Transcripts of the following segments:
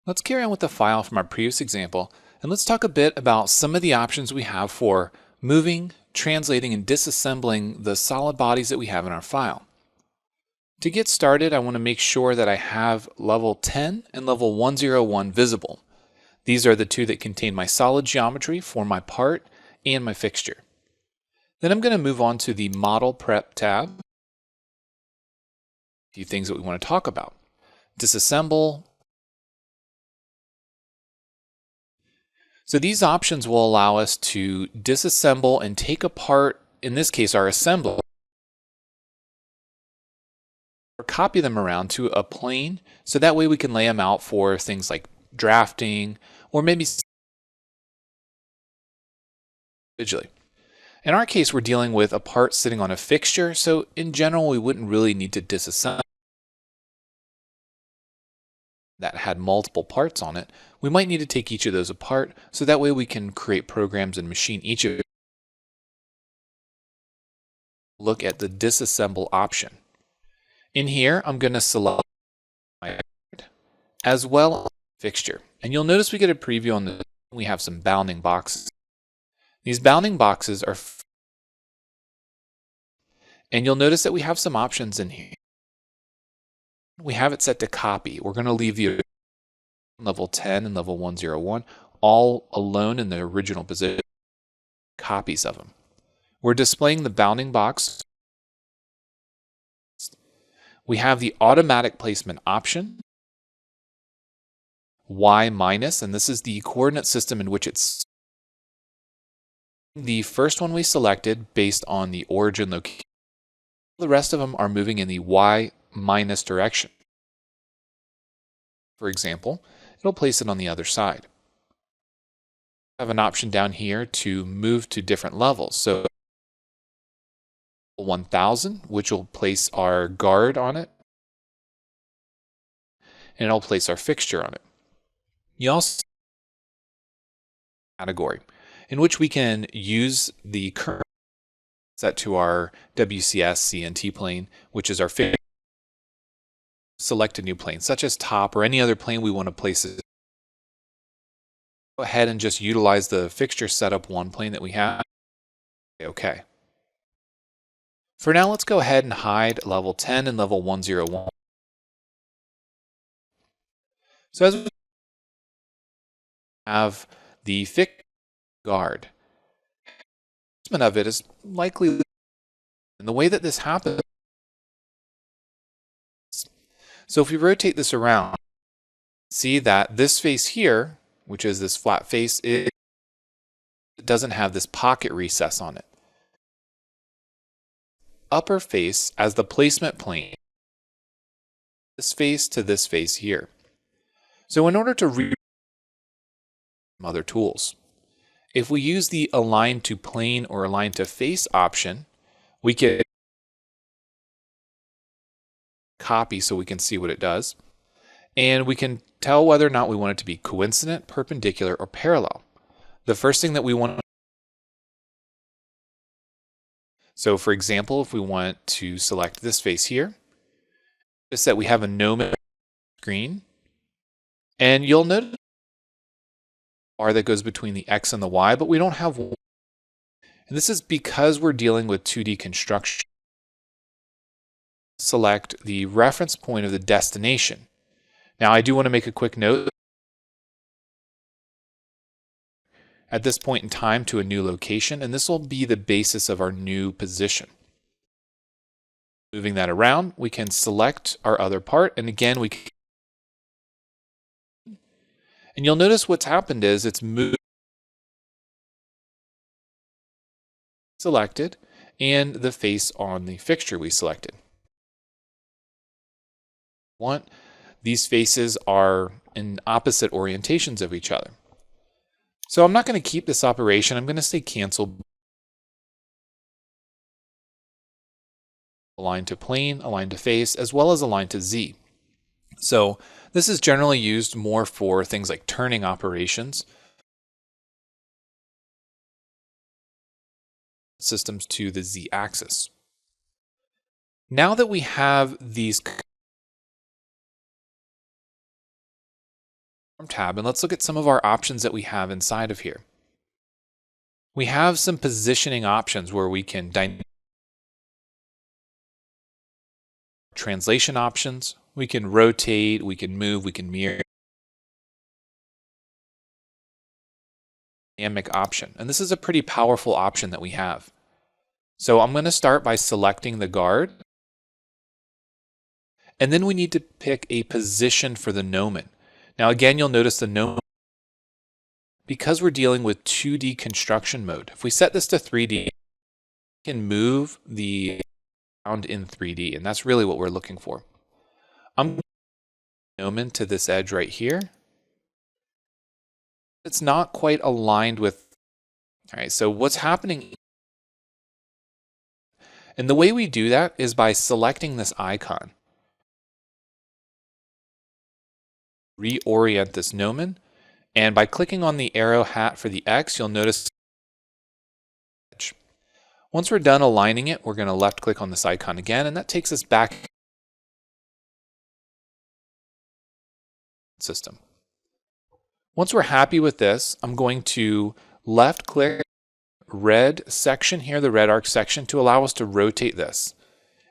Let's carry on with the file from our previous example, and let's talk a bit about some of the options we have for moving, translating, and disassembling the solid bodies that we have in our file. To get started, I want to make sure that I have level 10 and level 101 visible. These are the two that contain my solid geometry for my part and my fixture. Then I'm going to move on to the Model Prep tab. A few things that we want to talk about. Disassemble. So these options will allow us to disassemble and take apart, in this case, our assembly, or copy them around to a plane, so that way we can lay them out for things like drafting or maybe individually. In our case, we're dealing with a part sitting on a fixture, so in general, we wouldn't really need to disassemble that had multiple parts on it. We might need to take each of those apart, so that way we can create programs and machine each of them. Look at the disassemble option. In here, I'm going to select my as well as fixture. And you'll notice we get a preview on the, we have some bounding boxes. These bounding boxes are, and you'll notice that we have some options in here. We have it set to copy. We're going to leave the level 10 and level 101 all alone in the original position, copies of them. We're displaying the bounding box. We have the automatic placement option, Y-, and this is the coordinate system in which it's the first one we selected based on the origin location. The rest of them are moving in the Y- direction. For example, it'll place it on the other side. I have an option down here to move to different levels. So 1000, which will place our guard on it, and it'll place our fixture on it. You also have a category in which we can use the current set to our WCS CNT plane, which is our fixture. Select a new plane, such as top or any other plane we want to place it. Go ahead and just utilize the fixture setup one plane that we have. Okay. For now, let's go ahead and hide level 10 and level 101. So as we have the fixed guard, placement of it is likely, and the way that this happens. So if we rotate this around, see that this face here, which is this flat face, it doesn't have this pocket recess on it. Upper face as the placement plane, this face to this face here. So in order to read other tools, if we use the align to plane or align to face option, we can copy so we can see what it does. And we can tell whether or not we want it to be coincident, perpendicular, or parallel. The first thing that we want, so for example, if we want to select this face here, notice that we have a no screen, and you'll notice bar that goes between the X and the Y, but we don't have one. And this is because we're dealing with 2D construction. Select the reference point of the destination. Now I do want to make a quick note. At this point in time to a new location, and this will be the basis of our new position. Moving that around, we can select our other part, and again we can, and you'll notice what's happened is it's moved, selected, and the face on the fixture we selected. These faces are in opposite orientations of each other. So I'm not going to keep this operation. I'm going to say cancel. Align to plane, align to face, as well as align to Z. So this is generally used more for things like turning operations. Systems to the Z axis. Now that we have these tab, and let's look at some of our options that we have inside of here. We have some positioning options where we can translation options, we can rotate, we can move, we can mirror. Dynamic option, and this is a pretty powerful option that we have. So I'm going to start by selecting the guard, and then we need to pick a position for the gnomon. Now again, you'll notice the gnomon, because we're dealing with 2D construction mode, if we set this to 3D, we can move the ground in 3D, and that's really what we're looking for. I'm going to move the gnomon to this edge right here. It's not quite aligned with, all right, so what's happening, and the way we do that is by selecting this icon. Reorient this gnomon, and by clicking on the arrow hat for the X, you'll notice. Once we're done aligning it, we're going to left click on this icon again, and that takes us back system. Once we're happy with this, I'm going to left click red section here, the red arc section, to allow us to rotate this.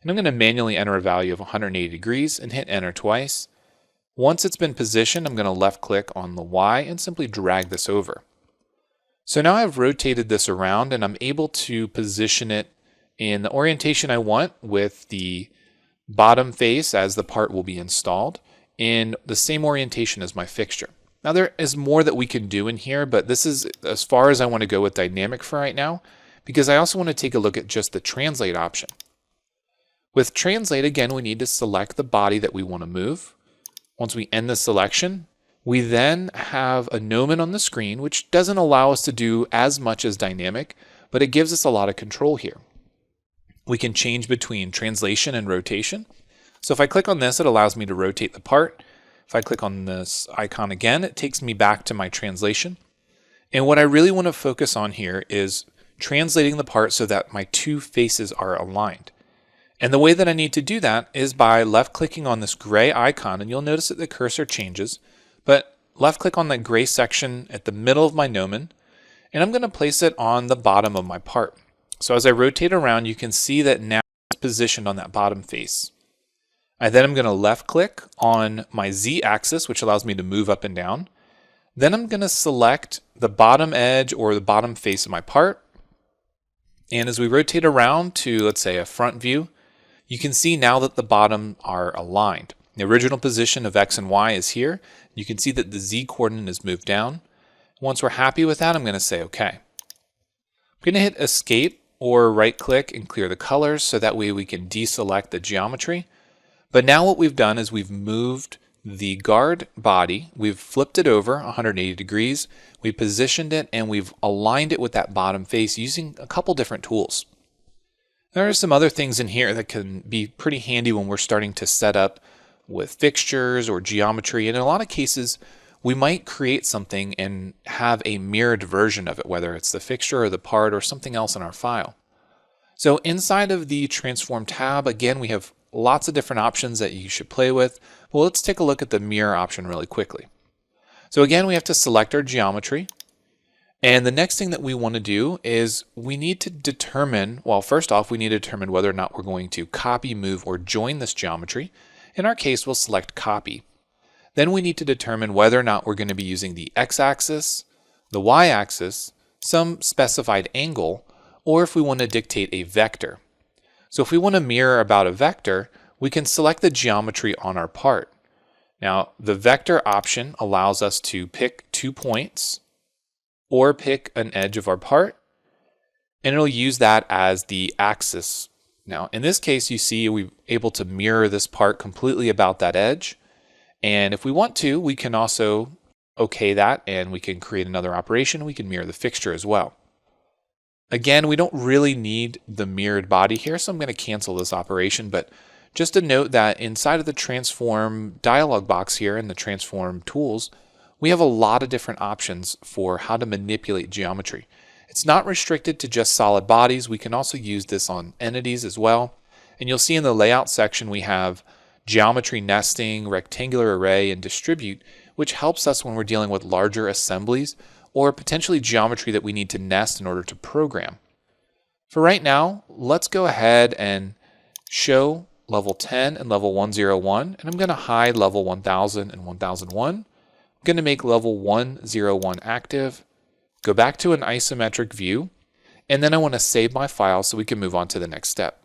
And I'm going to manually enter a value of 180 degrees and hit enter twice. Once it's been positioned, I'm going to left click on the Y and simply drag this over. So now I've rotated this around and I'm able to position it in the orientation I want, with the bottom face as the part will be installed in the same orientation as my fixture. Now there is more that we can do in here, but this is as far as I want to go with dynamic for right now, because I also want to take a look at just the translate option. With translate, again, we need to select the body that we want to move. Once we end the selection, we then have a gnomon on the screen, which doesn't allow us to do as much as dynamic, but it gives us a lot of control here. We can change between translation and rotation. So if I click on this, it allows me to rotate the part. If I click on this icon again, it takes me back to my translation. And what I really want to focus on here is translating the part so that my two faces are aligned. And the way that I need to do that is by left clicking on this gray icon, and you'll notice that the cursor changes, but left click on that gray section at the middle of my gnomon, and I'm going to place it on the bottom of my part. So as I rotate around, you can see that now it's positioned on that bottom face. I then am going to left click on my Z axis, which allows me to move up and down. Then I'm going to select the bottom edge or the bottom face of my part. And as we rotate around to, let's say, a front view, you can see now that the bottom are aligned. The original position of X and Y is here. You can see that the Z coordinate is moved down. Once we're happy with that, I'm going to say OK. I'm going to hit Escape or right click and clear the colors, so that way we can deselect the geometry. But now what we've done is we've moved the guard body, we've flipped it over 180 degrees, we positioned it, and we've aligned it with that bottom face using a couple different tools. There are some other things in here that can be pretty handy when we're starting to set up with fixtures or geometry, and in a lot of cases we might create something and have a mirrored version of it, whether it's the fixture or the part or something else in our file. So inside of the Transform tab, again, we have lots of different options that you should play with. Well, let's take a look at the mirror option really quickly. So again, we have to select our geometry. And the next thing that we want to do is we need to determine, well, first off, we need to determine whether or not we're going to copy, move, or join this geometry. In our case, we'll select copy. Then we need to determine whether or not we're going to be using the x-axis, the y-axis, some specified angle, or if we want to dictate a vector. So if we want to mirror about a vector, we can select the geometry on our part. Now, the vector option allows us to pick 2 points or pick an edge of our part, and it'll use that as the axis. Now, in this case, you see we're able to mirror this part completely about that edge. And if we want to, we can also OK that, and we can create another operation. We can mirror the fixture as well. Again, we don't really need the mirrored body here, so I'm going to cancel this operation. But just to note that inside of the Transform dialog box here in the Transform tools, we have a lot of different options for how to manipulate geometry. It's not restricted to just solid bodies. We can also use this on entities as well. And you'll see in the layout section we have geometry nesting, rectangular array, and distribute, which helps us when we're dealing with larger assemblies or potentially geometry that we need to nest in order to program. For right now, let's go ahead and show level 10 and level 101, and I'm going to hide level 1000 and 1001. I'm going to make level 101 active, go back to an isometric view, and then I want to save my file so we can move on to the next step.